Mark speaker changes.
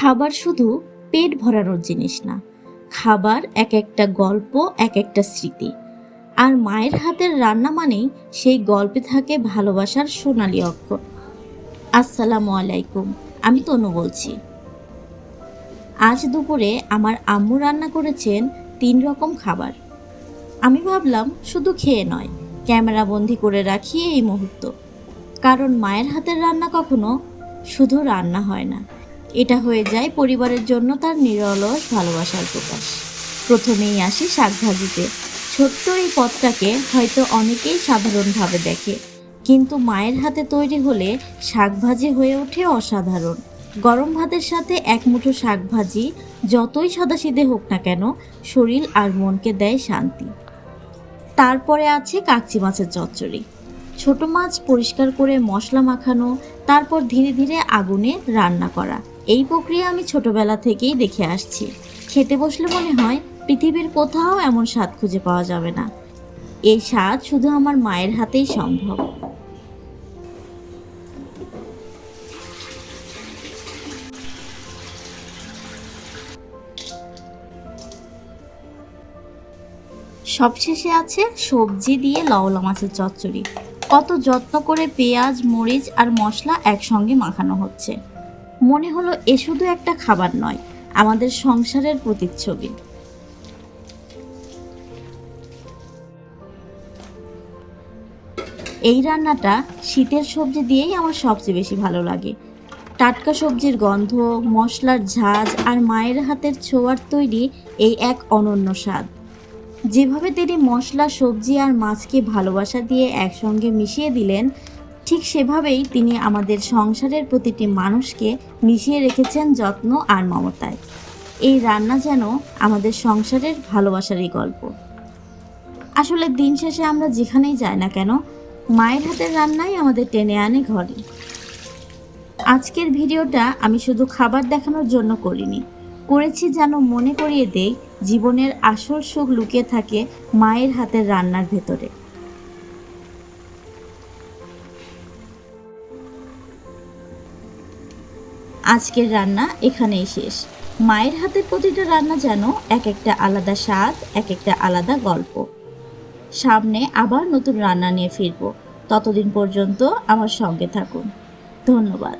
Speaker 1: খাবার শুধু পেট ভরানোর জিনিস না, খাবার এক একটা গল্প, এক একটা স্মৃতি। আর মায়ের হাতের রান্না মানেই সেই গল্পে থাকে ভালোবাসার সোনালি অক্ষর। আসসালামু আলাইকুম, আমি তনু বলছি। আজ দুপুরে আমার আম্মু রান্না করেছেন 3 রকম খাবার। আমি ভাবলাম শুধু খেয়ে নয়, ক্যামেরা বন্দি করে রাখি এই মুহূর্ত। কারণ মায়ের হাতের রান্না কখনো শুধু রান্না হয় না, এটা হয়ে যায় পরিবারের জন্য তার নিরলস ভালোবাসার প্রকাশ। প্রথমেই আসি শাকভাজিতে। ছোট্ট এই পদটাকে হয়তো অনেকেই সাধারণভাবে দেখে, কিন্তু মায়ের হাতে তৈরি হলে শাকভাজি হয়ে ওঠে অসাধারণ। গরম ভাতের সাথে এক মুঠো শাকভাজি যতই সাদাসিধে হোক না কেন, শরীর আর মনকে দেয় শান্তি। তারপরে আছে কাচ্চি মাছের চচ্চড়ি। ছোট মাছ পরিষ্কার করে মশলা মাখানো, তারপর ধীরে ধীরে আগুনে রান্না করা। এই প্রক্রিয়া আমি ছোটবেলা থেকেই দেখে আসছি। খেতে বসলে মনে হয় পৃথিবীর কোথাও এমন স্বাদ খুঁজে পাওয়া যাবে না। এই স্বাদ শুধু আমার মায়ের হাতেই সম্ভব। সবশেষে আছে সবজি দিয়ে লওলা মাছের চচ্চড়ি। কত যত্ন করে পেঁয়াজ, মরিচ আর মশলা একসঙ্গে মাখানো হচ্ছে। মনে হলো এ শুধু একটা খাবার নয়, আমাদের সংসারের প্রতিচ্ছবি। এই রান্নাটা শীতের সবজি দিয়েই আমার সবচেয়ে বেশি ভালো লাগে। টাটকা সবজির গন্ধ, মশলার ঝাঁঝ আর মায়ের হাতের ছোঁয়ার তৈরি এই এক অনন্য স্বাদ। যেভাবে তিনি মশলা, সবজি আর মাছকে ভালোবাসা দিয়ে একসঙ্গে মিশিয়ে দিলেন, ঠিক সেভাবেই তিনি আমাদের সংসারের প্রতিটি মানুষকে মিশিয়ে রেখেছেন যত্ন আর মমতায়। এই রান্না যেন আমাদের সংসারের ভালোবাসারই গল্প। আসলে দিন শেষে আমরা যেখানেই যাই না কেন, মায়ের হাতের রান্নাই আমাদের টেনে আনে ঘরে। আজকের ভিডিওটা আমি শুধু খাবার দেখানোর জন্য করিনি, করেছি যেন মনে করিয়ে দেই জীবনের আসল সুখ লুকিয়ে থাকে মায়ের হাতের রান্নার ভেতরে। আজকের রান্না এখানেই শেষ। মায়ের হাতের প্রতিটা রান্না যেন এক একটা আলাদা স্বাদ, এক একটা আলাদা গল্প। সামনে আবার নতুন রান্না নিয়ে ফিরবো। ততদিন পর্যন্ত আমার সঙ্গে থাকুন। ধন্যবাদ।